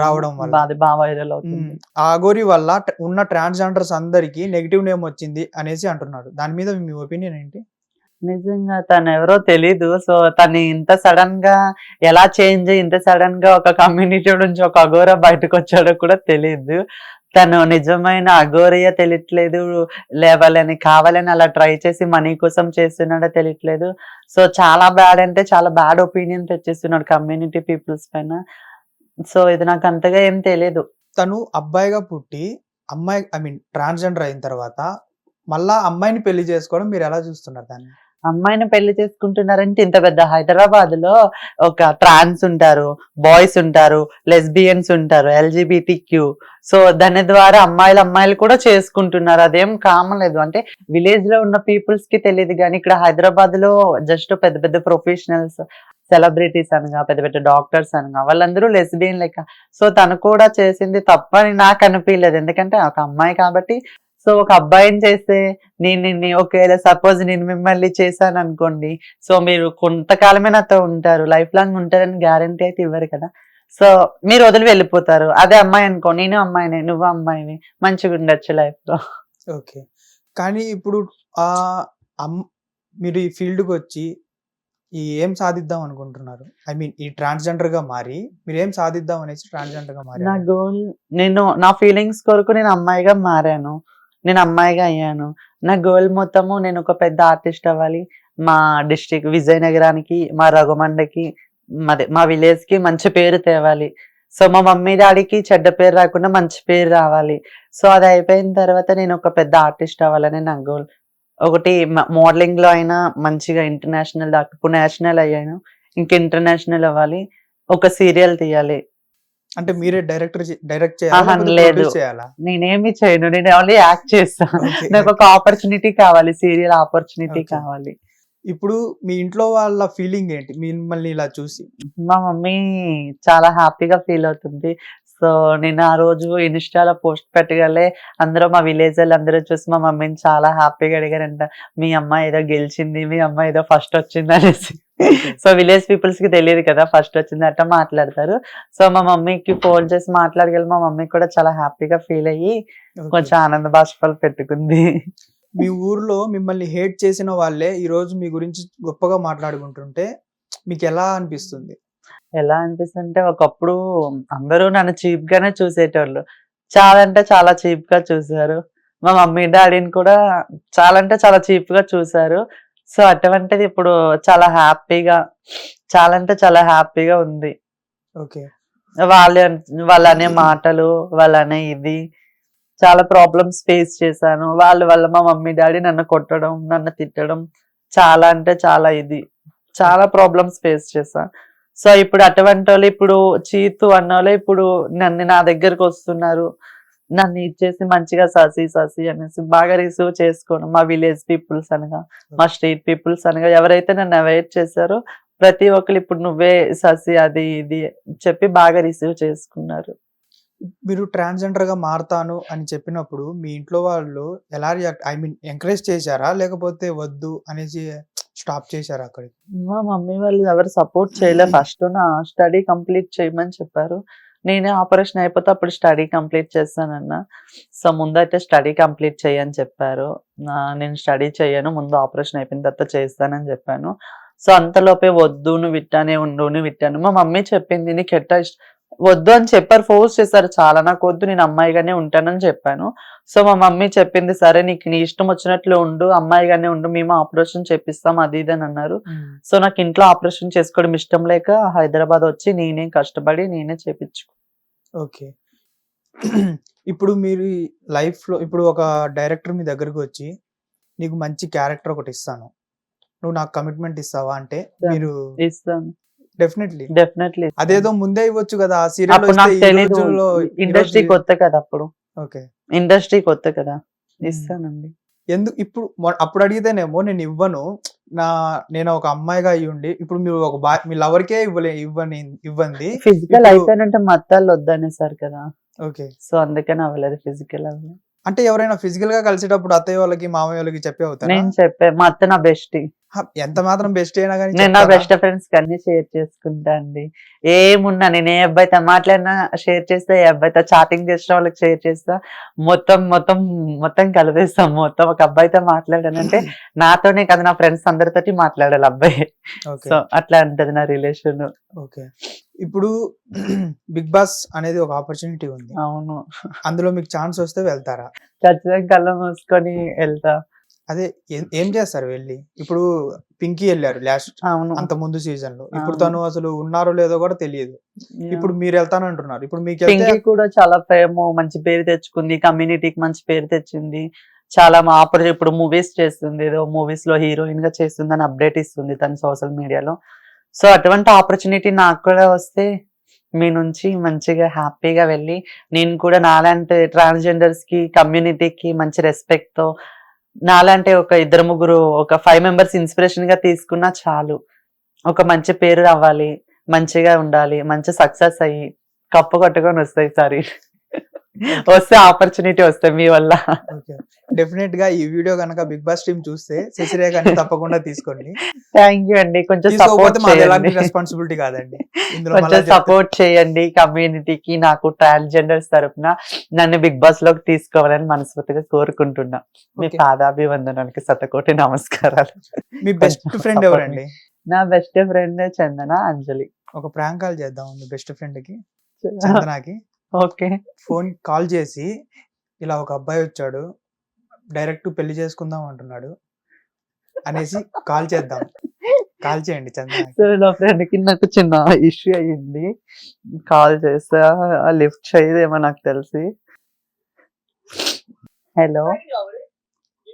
రావడం వల్ల బాగా వైరల్ అవుతుంది. ఆ అఘోరి వల్ల ఉన్న ట్రాన్స్జెండర్స్ అందరికి నెగిటివ్ నేమ్ వచ్చింది అనేసి అంటున్నారు. దాని మీద మీ ఒపీనియన్ ఏంటి? నిజంగా తను ఎవరో తెలీదు. సో తను ఇంత సడన్ గా ఎలా చేంజ్ ఇంత సడన్ గా ఒక కమ్యూనిటీ నుంచి ఒక అఘోర బయటకు వచ్చాడో కూడా తెలీదు. తను నిజమైన అఘోరియా తెలియట్లేదు, లేవాలని కావాలని అలా ట్రై చేసి మనీ కోసం చేస్తున్నాడో తెలియట్లేదు. సో చాలా బ్యాడ్ అంటే చాలా బ్యాడ్ ఒపీనియన్ తెచ్చేస్తున్నాడు కమ్యూనిటీ పీపుల్స్ పైన. సో ఇది నాకు అంతగా ఏం తెలియదు. తను అబ్బాయిగా పుట్టి అమ్మాయి ట్రాన్స్జెండర్ అయిన తర్వాత మళ్ళా అమ్మాయిని పెళ్లి చేసుకోవడం మీరు ఎలా చూస్తున్నారు దాన్ని? అమ్మాయిని పెళ్లి చేసుకుంటున్నారంటే ఇంత పెద్ద హైదరాబాద్ లో ఒక ట్రాన్స్ ఉంటారు, బాయ్స్ ఉంటారు, లెస్బియన్స్ ఉంటారు, LGBTQ. సో దాని ద్వారా అమ్మాయిలు కూడా చేసుకుంటున్నారు. అదేం కామన్ లేదు. అంటే విలేజ్ లో ఉన్న పీపుల్స్ కి తెలియదు కానీ ఇక్కడ హైదరాబాద్ లో జస్ట్ పెద్ద పెద్ద ప్రొఫెషనల్స్, సెలబ్రిటీస్ అనగా, పెద్ద పెద్ద డాక్టర్స్ అనగా వాళ్ళందరూ లెస్బియన్ లెక్క. సో తను కూడా చేసింది తప్పని నాకు అనిపించలేదు. ఎందుకంటే ఒక అమ్మాయి కాబట్టి. సో ఒక అబ్బాయిని చేస్తే నేను ఒకవేళ సపోజ్ నేను మిమ్మల్ని చేశాను అనుకోండి, సో మీరు కొంతకాలమే నాతో ఉంటారు, లైఫ్ లాంగ్ ఉంటారని గ్యారంటీ అయితే ఇవ్వరు కదా. సో మీరు వదిలి వెళ్ళిపోతారు. అదే అమ్మాయి అనుకో, నేను అమ్మాయిని, నువ్వు అమ్మాయిని, మంచిగా ఉండొచ్చు లైఫ్ లో. ఓకే. కానీ ఇప్పుడు మీరు ఈ ఫీల్డ్ కి వచ్చి ఏం సాధిద్దాం అనుకుంటున్నారు? ఈ ట్రాన్స్జెండర్ గా మారి మీరు ఏం సాధిద్దాం అనేసి ట్రాన్స్జెండర్ గా మారి? నా గోల్, నేను నా ఫీలింగ్స్ కొరకు నేను అమ్మాయిగా మారాను, నేను అమ్మాయిగా అయ్యాను. నా గోల్ మొత్తము నేను ఒక పెద్ద ఆర్టిస్ట్ అవ్వాలి. మా డిస్ట్రిక్ట్ విజయనగరానికి, మా రఘుమండకి, మా విలేజ్ కి మంచి పేరు తేవాలి. సో మా మమ్మీ డాడీకి చెడ్డ పేరు రాకుండా మంచి పేరు రావాలి. సో అది అయిపోయిన తర్వాత నేను ఒక పెద్ద ఆర్టిస్ట్ అవ్వాలని నా గోల్. ఒకటి మోడలింగ్ లో అయినా మంచిగా ఇంటర్నేషనల్ దాకా, ఇప్పుడు నేషనల్ అయ్యాను, ఇంకా ఇంటర్నేషనల్ అవ్వాలి, ఒక సీరియల్ తీయాలి. అంటే మీరే డైరెక్ట్ చేయాలా ఆహా, లేకపోతే లేదు, ప్రొడ్యూస్ చేయాలా? నేనేమి చేయను, నేను ఓన్లీ యాక్ట్ చేస్తాను. ఓకే. నాకు ఒక ఆపర్చునిటీ కావాలి, సీరియల్ ఆపర్చునిటీ ఓకే. కావాలి. ఇప్పుడు మీ ఇంట్లో వాళ్ళ ఫీలింగ్ ఏంటి మిమ్మల్ని ఇలా చూసి? మా మమ్మీ చాలా హ్యాపీగా ఫీల్ అవుతుంది. సో నేను ఆ రోజు ఇన్‌స్టాలో పోస్ట్ పెట్టగానే అందరూ మా విలేజర్లు అందరూ చూసి మా మమ్మీని చాలా హ్యాపీగా అడిగారంట. మీ అమ్మాయి ఏదో గెలిచింది, మీ అమ్మాయి ఏదో ఫస్ట్ వచ్చింది అనేసి. ఓకే. సో విలేజ్ పీపుల్స్ కి తెలియదు కదా ఫస్ట్ వచ్చింది అట్లా మాట్లాడతారు. సో మా మమ్మీకి ఫోన్ చేసి మాట్లాడగలి, మా మమ్మీ కూడా చాలా హ్యాపీగా ఫీల్ అయ్యి ఓకే. కొంచెం ఆనంద బాష్పాలు పెట్టుకుంది. మీ ఊర్లో మిమ్మల్ని హేట్ చేసిన వాళ్ళే ఈ రోజు మీ గురించి గొప్పగా మాట్లాడుకుంటుంటే మీకు ఎలా అనిపిస్తుంది? ఎలా అనిపిస్తుంటే ఒకప్పుడు అందరూ నన్ను చీప్ గానే చూసేటోళ్ళు. చాలా అంటే చాలా చీప్ గా చూసారు. మా మమ్మీ డాడీని కూడా చాలా అంటే చాలా చీప్ గా చూసారు. సో అటువంటిది ఇప్పుడు చాలా హ్యాపీగా, చాలా అంటే చాలా హ్యాపీగా ఉంది. ఓకే. వాళ్ళే వాళ్ళనే మాటలు, వాళ్ళనే ఇది చాలా ప్రాబ్లమ్స్ ఫేస్ చేశాను. వాళ్ళ వల్ల మా మమ్మీ డాడీ నన్ను కొట్టడం, నన్ను తిట్టడం, చాలా అంటే చాలా ఇది, చాలా ప్రాబ్లమ్స్ ఫేస్ చేశా. సో ఇప్పుడు అటువంటి వాళ్ళు ఇప్పుడు చీతు అన్నోళ్ళే ఇప్పుడు నా దగ్గరకు వస్తున్నారు. నన్ను ఇచ్చేసి మంచిగా ససి ససి అనేసి బాగా రిసీవ్ చేసుకోవడం. మా విలేజ్ పీపుల్స్ అనగా, మా స్ట్రీట్ పీపుల్స్ అనగా ఎవరైతే నన్ను అవాయిడ్ చేశారో ప్రతి ఒక్కరు ఇప్పుడు నువ్వే ససి అది ఇది చెప్పి బాగా రిసీవ్ చేసుకున్నారు. మీరు ట్రాన్స్‌జెండర్ గా మారతాను అని చెప్పినప్పుడు మీ ఇంట్లో వాళ్ళు ఎలా రియాక్ట్ ఐ మీన్ ఎంకరేజ్ చేశారా? లేకపోతే వద్దు అనేసి స్టాప్ చేశారా అక్కడికి? మా మమ్మీ వాళ్ళు ఎవరు సపోర్ట్ చేయలే. ఫస్ట్ నా స్టడీ కంప్లీట్ చేయమని చెప్పారు. నేనే ఆపరేషన్ అయిపోతే అప్పుడు స్టడీ కంప్లీట్ చేస్తానన్నా. సో ముందైతే స్టడీ కంప్లీట్ చెయ్యని చెప్పారు. నేను స్టడీ చెయ్యను, ముందు ఆపరేషన్ అయిపోయిన తర్వాత చేస్తానని చెప్పాను. సో అంతలోపే వద్దు నువ్వు ఇట్టానే ఉండు, నువ్వు ఇట్టాను. మా మమ్మీ చెప్పింది నీకు ఎట్టా వద్దు అని చెప్పారు, ఫోర్స్ చేశారు చాలా. నాకు వద్దు, నేను అమ్మాయిగానే ఉంటానని చెప్పాను. సో మా మమ్మీ చెప్పింది సరే నీకు నీ ఇష్టం వచ్చినట్లు ఉండు, అమ్మాయిగానే ఉండు, మేము ఆపరేషన్ చేపిస్తాం అది ఇది అని అన్నారు. సో నాకు ఇంట్లో ఆపరేషన్ చేసుకోవడం ఇష్టం లేక హైదరాబాద్ వచ్చి నేనే కష్టపడి నేనే చేపించుకున్నాను. ఓకే. ఇప్పుడు మీరు లైఫ్‌లో ఇప్పుడు ఒక డైరెక్టర్ మీ దగ్గరకు వచ్చి నీకు మంచి క్యారెక్టర్ ఒకటి ఇస్తాను, నువ్వు నాకు కమిట్మెంట్ ఇస్తావా అంటే మీరు ఇస్తాను, డెఫినెట్లీ డెఫినెట్లీ అదేదో ముందే ఇవ్వచ్చు కదా ఆ సీరియల్ అప్పుడు నాకు వస్తే ఈ తెలీదు, రోజుల్లో ఇండస్ట్రీ కొత్త కదా అప్పుడు, ఓకే. ఇండస్ట్రీ కొత్త కదా. ఇస్తానండి. ఎందుకు ఇప్పుడు అప్పుడు అడిగితేనేమో నేను ఇవ్వను, నేను ఒక అమ్మాయిగా అయ్యుండి ఇప్పుడు మీరు ఒక మీ లవర్కే ఇవ్వండి ఫిజికల్ ఇప్పుడు అయితేనంటే మా అత్తాళ్ళు వద్దనేసారు కదా. ఓకే. సో అందుకని అవ్వలేదు, ఫిజికల్ అవ్వలేదు. అంటే ఎవరైనా ఫిజికల్ గా కలిసేటప్పుడు అత్తయ్య వాళ్ళకి మామయ్య వాళ్ళకి చెప్పే అవుతారా? నేను చెప్పా, మా అత్త నా బెస్టీ. ఎంత మాత్రం బెస్ట్ అయినా కానీ నేను నా బెస్ట్ ఫ్రెండ్స్ కి అన్ని షేర్ చేసుకుంటా అండి. ఏమున్నా నేను ఏ అబ్బాయితో మాట్లాడినా షేర్ చేస్తా, ఏ అబ్బాయితో చాటింగ్ చేసిన వాళ్ళకి షేర్ చేస్తా, మొత్తం మొత్తం మొత్తం కలిపేస్తాం. మొత్తం ఒక అబ్బాయితో మాట్లాడానంటే నాతోనే కదా నా ఫ్రెండ్స్ అందరితోటి మాట్లాడాలి అబ్బాయి. సో అట్లా ఉంటది నా రిలేషన్. ఓకే. ఇప్పుడు బిగ్ బాస్ అనేది ఒక ఆపర్చునిటీ ఉంది. అవును, అందులో మీకు ఛాన్స్ వస్తే వెళ్తారా? ఖచ్చితంగా కళ్ళ మూసుకొని వెళ్తా. అదే ఏం చేస్తారు వెళ్ళి? ఇప్పుడు పింకీ వెళ్ళారు లాస్ట్, అవును, అంత ముందు సీజన్ లో. ఇప్పుడు అవును. తను అసలు ఉన్నారో లేదో కూడా తెలియదు. ఇప్పుడు మీరు వెళ్తానంటున్నారు. ఇప్పుడు మీకు పింకీ కూడా చాలా మంచి పేరు తెచ్చుకుంది, కమ్యూనిటీకి మంచి పేరు తెచ్చింది. చాలా ఇప్పుడు మూవీస్ చేస్తుంది, ఏదో మూవీస్ లో హీరోయిన్ గా చేస్తుంది అని అప్డేట్ ఇస్తుంది తన సోషల్ మీడియాలో. సో అటువంటి ఆపర్చునిటీ నాకు కూడా వస్తే మీ నుంచి మంచిగా హ్యాపీగా వెళ్ళి నేను కూడా నాలాంటి ట్రాన్స్జెండర్స్ కి కమ్యూనిటీకి మంచి రెస్పెక్ట్ తో నాలాంటి ఒక 2-3 ఒక 5 మెంబర్స్ ఇన్స్పిరేషన్ గా తీసుకున్నా చాలు. ఒక మంచి పేరు రావాలి, మంచిగా ఉండాలి, మంచి సక్సెస్ అయ్యి కప్పు కొట్టుకొని వస్తాయి సారీ వస్తే ఆపర్చునిటీ వస్తాయి మీ వల్ల. డెఫినెట్ గా ఈ వీడియో కనుక బిగ్ బాస్ టీమ్ చూస్తే శశిరేఖని తప్పకుండా తీసుకోండి. థ్యాంక్ యూ అండి, కొంచెం సపోర్ట్ చేయండి. రెస్పాన్సిబిలిటీ కాదండి, కొంచెం సపోర్ట్ చేయండి కమ్యూనిటీకి. నాకు ట్రాన్స్జెండర్స్ తరపున నన్ను బిగ్ బాస్ లోకి తీసుకోవాలని మనస్ఫూర్తిగా కోరుకుంటున్నా. మీ పాదాభివందనానికి శతకోటి నమస్కారాలు. మీ బెస్ట్ ఫ్రెండ్ ఎవరండి? నా బెస్ట్ ఫ్రెండ్ చందన అంజలి. ఒక ప్రాంక్ కాల్ చేద్దాం మీ బెస్ట్ ఫ్రెండ్ కి, చందనకి. ఓకే. ఫోన్ కాల్ చేసి ఇలా ఒక అబ్బాయి వచ్చాడు, డైరెక్ట్ పెళ్లి చేసుకుందాం అంటున్నాడు అనేసి కాల్ చేద్దాం. కాల్ చేయండి చందన. సో నా ఫ్రెండ్ కి నాకు చిన్న ఇష్యూ అయ్యింది, కాల్ చేస్తా లిఫ్ట్ చేయదేమో నాకు తెలిసి. హలో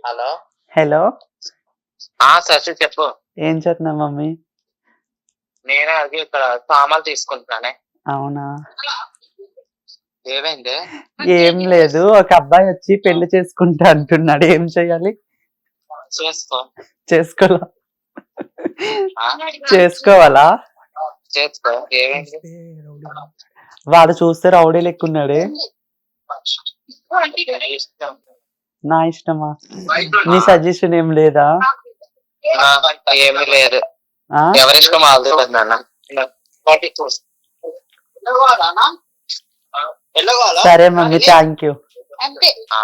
హలో హలో శశి చెప్పు. ఏం చేస్తున్నా మమ్మీ? నేను అది ఇక్కడ సామాన్లు తీసుకుంటున్నానే. అవునా, ఏమైంది? ఏం లేదు, ఒక అబ్బాయి వచ్చి పెళ్లి చేసుకుంటా అంటున్నాడు, ఏం చేయాలి? చేసుకో. చేసుకోవాలా? ఆ? చేసుకోవాలా? చేసుకో. ఏమైంది? వస్తే రౌడీ. వాడు చూస్తే రౌడీ లెక్కున్నాడే. ఇష్టం. నా ఇష్టమా? నీ సజెషన్ ఏం లేదా? ఏమీ లేదు, ఆ ఎవరిష్టం వాళ్ళది నాన్న. సరే మమ్మీ, థ్యాంక్ యూ. ఆ,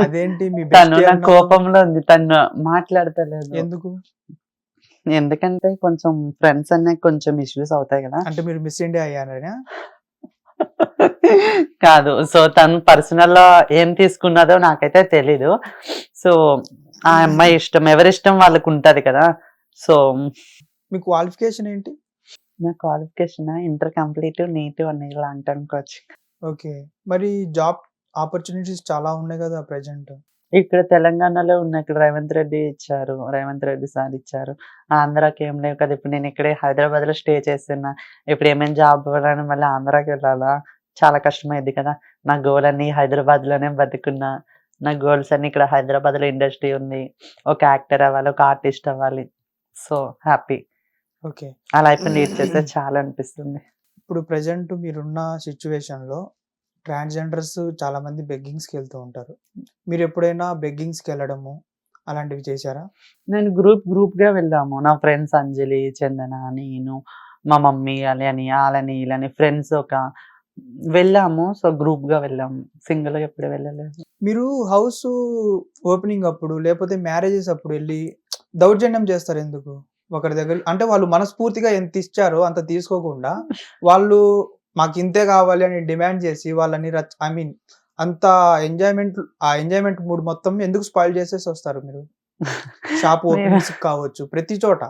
అదేంటి మీ తను bestie నా అన్నావు? కోపంలో ఉంది, తను మాట్లాడతలేదు. ఎందుకు? ఎందుకంటే కొంచెం ఫ్రెండ్స్ అనే కొంచెం ఇష్యూస్ అవుతాయి కదా. అంటే మీరు మిస్ ఇండియా అయ్యారనా? కాదు, సో తను పర్సనల్ లో ఏం తీసుకున్నదో నాకైతే తెలీదు. సో ఆ అమ్మాయి ఇష్టం, ఎవరిష్టం వాళ్ళకు ఉంటది కదా. సో మీ క్వాలిఫికేషన్ ఏంటి? నా క్వాలిఫికేషన్ ఇంటర్ కంప్లీట్, నీట్ అని ఇలా అనుకోవచ్చు. ఓకే. మరి జాబ్ ఆపర్చునిటీస్ చాలా ఉన్నాయి కదా ప్రెజెంట్. ఇక్కడ తెలంగాణలో ఉన్న, ఇక్కడ రేవంత్ రెడ్డి ఇచ్చారు, రేవంత్ రెడ్డి సార్ ఇచ్చారు. ఆంధ్రాకి ఏం లేవు కదా. ఇప్పుడు నేను ఇక్కడే హైదరాబాద్ లో స్టే చేస్తున్నా, ఇప్పుడు ఏమైనా జాబ్ ఇవ్వాలని మళ్ళీ ఆంధ్రాకి వెళ్ళాలా, చాలా కష్టమైంది కదా. నా గోల్ అన్ని హైదరాబాద్ లోనే బతుకున్నా, నా గోల్స్ అన్ని ఇక్కడ హైదరాబాద్ లో ఇండస్ట్రీ ఉంది, ఒక యాక్టర్ అవ్వాలి, ఒక ఆర్టిస్ట్ అవ్వాలి. So happy, okay. ఆ లైఫ్ లీడ్ చేస్తే చాలా అనిపిస్తుంది. ఇప్పుడు ప్రెజెంట్ మీరున్న సిచ్యువేషన్ లో ట్రాన్స్జెండర్స్ చాలా మంది బెగ్గింగ్స్ కి వెళ్తూ ఉంటారు. మీరు ఎప్పుడైనా బెగ్గింగ్స్ కి వెళ్ళడము అలాంటివి చేశారా? నేను గ్రూప్ గా వెళ్ళాము, నా ఫ్రెండ్స్ అంజలి, చందన, నేను, మా మమ్మీ, అని వాళ్ళని వీళ్ళని ఫ్రెండ్స్ ఒక వెళ్ళాము. సో గ్రూప్ గా వెళ్ళాము, సింగిల్ గా ఎప్పుడు వెళ్ళలేదు. మీరు హౌస్ ఓపెనింగ్ అప్పుడు లేకపోతే మ్యారేజెస్ అప్పుడు వెళ్ళి దౌర్జన్యం చేస్తారు ఎందుకు? ఒకరి దగ్గర అంటే వాళ్ళు మనస్ఫూర్తిగా ఎంత ఇచ్చారో అంత తీసుకోకుండా వాళ్ళు మాకు ఇంతే కావాలి అని డిమాండ్ చేసి వాళ్ళని ఐ మీన్ అంత ఎంజాయ్మెంట్ మూడ్ మొత్తం ఎందుకు స్పాయిల్ చేసేసి వస్తారు మీరు? షాప్ ఓపెనింగ్స్ కావచ్చు, ప్రతి చోట.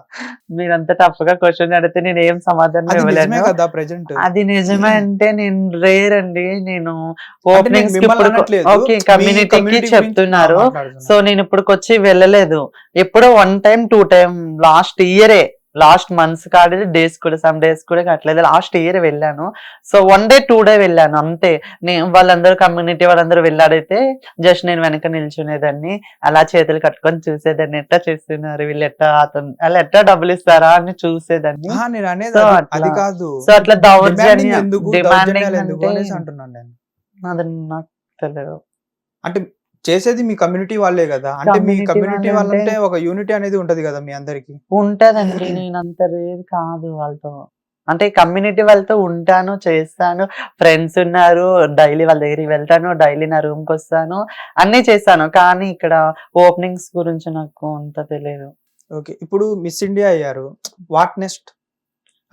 మీరంతా టఫ్ గా క్వశ్చన్ అడిగితే నేను ఏం సమాధానం అది నిజమే ఇవ్వలేను. కదా ప్రెజెంట్. అది నిజమే అంటే నేను రేర్ అండి. నేను అంటే నేను ఓపెనింగ్స్ మిమ్మల్ని అనట్లేదు, ఓకే మీ కమ్యూనిటీకి community గురించి చెప్తున్నారు. సో మాట్లాడుతున్నాను. నేను ఇప్పటికొచ్చి వెళ్ళలేదు, ఎప్పుడో 1 time 2 time లాస్ట్ ఇయరే, లాస్ట్ మంత్స్ కాదు, డేస్ కూడా సమ్ డేస్ కూడా కట్టలేదు, లాస్ట్ ఇయర్ వెళ్ళాను. సో 1 day 2 day వెళ్ళాను అంతే. నేను వాళ్ళందరూ కమ్యూనిటీ వాళ్ళందరూ వెళ్ళాడైతే జస్ట్ నేను వెనక నిల్చునేదాన్ని, అలా చేతులు కట్టుకొని చూసేదాన్ని, ఎట్లా చేస్తున్నారు వీళ్ళు, ఎట్లా అలా ఎట్లా డబ్బులు ఇస్తారా అని చూసేదాన్ని. ఆహా, నేను అనేది సో అది అట్లా కాదు. సో అట్లా డిమాండింగ్ దౌర్జన్యం ఎందుకు, డిమాండింగ్ దౌర్జన్యాలు ఎందుకు అంటే అనేసి అంటున్నాను నేను. అది నాకు తెలియదు. అంటే చేసేది మీ కమ్యూనిటీ వాళ్ళే కదా. అంటే మీ కమ్యూనిటీ కమ్యూనిటీ వాళ్ళంటే వాళ్ళంటే ఒక యూనిటీ అనేది ఉంటది కదా మీ అందరికి. ఉంటదండి, నేను అంత రేర్ కాదు వాళ్ళతో. అంటే కమ్యూనిటీ వాళ్ళతో ఉంటాను, చేస్తాను, ఫ్రెండ్స్ ఉన్నారు, డైలీ వాళ్ళ దగ్గరికి వెళ్తాను, డైలీ నా రూమ్ కి వస్తాను, అన్ని చేస్తాను. కానీ ఇక్కడ ఓపెనింగ్స్ గురించి నాకు అంత తెలియదు. ఓకే. ఇప్పుడు మిస్ ఇండియా అయ్యారు, వాట్ నెక్స్ట్?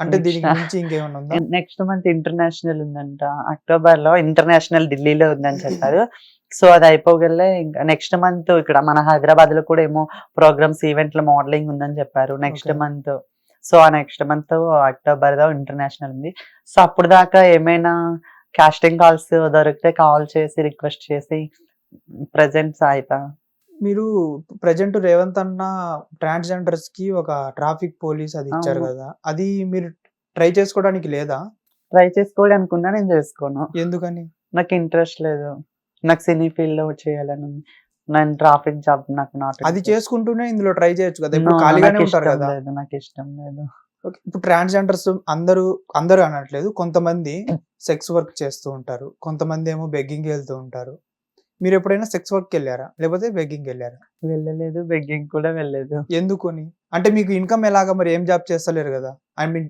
అంటే దీనికి మించి ఇంకేమైనా ఉందా? నెక్స్ట్ మంత్ ఇంటర్నేషనల్ ఉందంట, అక్టోబర్ లో ఇంటర్నేషనల్ ఢిల్లీలో ఉందని చెప్పారు. సో అది అయిపోగలే ఇంకా నెక్స్ట్ మంత్ ఇక్కడ మన హైదరాబాద్ లో కూడా ఏమో ప్రోగ్రామ్స్, ఈవెంట్ల మోడలింగ్ ఉందని చెప్పారు నెక్స్ట్ Okay. మంత్. సో ఆ నెక్స్ట్ మంత్ అక్టోబర్ లో ఇంటర్నేషనల్ ఉంది. సో అప్పుడు దాకా ఏమైనా కాస్టింగ్ కాల్స్ దొరికితే కాల్ చేసి రిక్వెస్ట్ చేసి ప్రెజెంట్స్ అవుతా. మీరు ప్రెజెంట్ రేవంత్ అన్న ట్రాన్స్జెండర్స్ కి ఒక ట్రాఫిక్ పోలీస్ అది ఇచ్చారు అవును. కదా, అది మీరు ట్రై చేసుకోవడానికి లేదా? ట్రై చేసుకోవాలి అనుకున్నా, నేను చేసుకోను. ఎందుకని? నాకు ఇంట్రెస్ట్ లేదు, నాకు సినీ ఫీల్డ్ లో చేయాలని ఉంది. నేను ట్రాఫిక్ జాబ్ నాకు నాట్ అది చేసుకుంటూనే ఇందులో ట్రై చేయొచ్చు కదా, ఇప్పుడు ఖాళీగానే నాకు ఉంటారు ఇష్టం కదా. లేదు, నాకు ఇష్టం లేదు. ఓకే. ఇప్పుడు ట్రాన్స్జెండర్స్ అందరూ అనట్లేదు, కొంతమంది సెక్స్ వర్క్ చేస్తూ ఉంటారు, కొంతమంది ఏమో బెగ్గింగ్ వెళ్తూ ఉంటారు. మీరు ఎప్పుడైనా సెక్స్ వర్క్ వెళ్ళారా లేకపోతే బెగ్గింగ్ వెళ్ళారా? వెళ్ళలేదు, బెగ్గింగ్ కూడా వెళ్ళలేదు. ఎందుకని? అంటే మీకు ఇన్కమ్ ఎలాగా? మరి ఏం జాబ్ చేస్తలేరు కదా, ఐ మీన్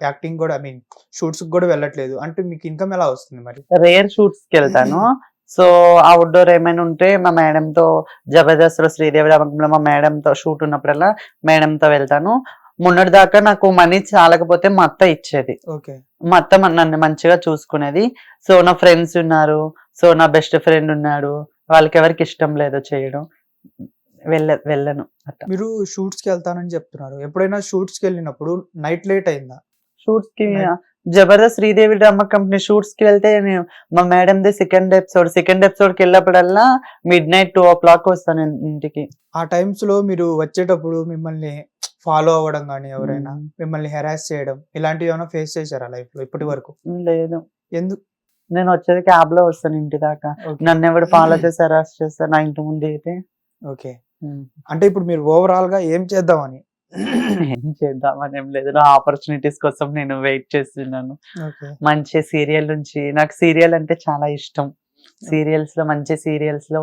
యాక్టింగ్ కూడా, ఐ మీన్ షూట్స్ కూడా వెళ్ళట్లేదు అంటే మీకు ఇన్కమ్ ఎలా వస్తుంది మరి? రేర్ షూట్స్ కి వెళ్తాను. సో అవుట్డోర్ ఏమైనా ఉంటే మా మేడం తో, జబర్దస్త్ లో శ్రీదేవి రామకంలో మా మేడం తో షూట్ ఉన్నప్పుడల్లా మేడం తో వెళ్తాను. మొన్నటి దాకా నాకు మనీ చాలకపోతే మా అత్త ఇచ్చేది, ఓకే. మా అత్త నన్ను మంచిగా చూసుకునేది. సో నా ఫ్రెండ్స్ ఉన్నారు, సో నా బెస్ట్ ఫ్రెండ్ ఉన్నాడు, వాళ్ళకి ఎవరికి ఇష్టం లేదు చేయడం. వెళ్ళను అట్లా. మీరు షూట్స్ కి వెళ్తానని చెప్తున్నారు. ఎప్పుడైనా షూట్స్ కి వెళ్ళినప్పుడు నైట్ లేట్ అయిందా? షూట్స్ కి Night. Jabardasth Sridevi drama company shoots కి వెళ్తే నేను మా మేడం ది సెకండ్ ఎపిసోడ్ కి వెళ్ళినప్పుడల్లా midnight 2 o'clock వస్తాను ఇంటికి. ఆ టైమ్స్ లో మీరు వచ్చేటప్పుడు మిమ్మల్ని ఫాలో అవ్వడం కానీ ఎవరైనా మిమ్మల్ని హెరాస్ చేయడం ఇలాంటివి ఏమైనా ఫేస్ చేశారా లైఫ్ లో ఇప్పటి వరకు? లేదు, ఎందుకు? నేను వచ్చేది క్యాబ్ లో వస్తాను ఇంటి దాకా. నన్ను ఎవరు ఫాలో చేసి అరెస్ట్ చేస్తారు నా ఇంటి ముందు అయితే. ఓకే, అంటే ఇప్పుడు మీరు ఓవరాల్ గా ఏం చేద్దామని? ఏం చేద్దామని ఏం లేదు, నా ఆపర్చునిటీస్ కోసం నేను వెయిట్ చేస్తున్నాను. ఓకే, మంచి సీరియల్ నుంచి, నాకు సీరియల్ అంటే చాలా ఇష్టం. సీరియల్స్ లో మంచి సీరియల్స్ లో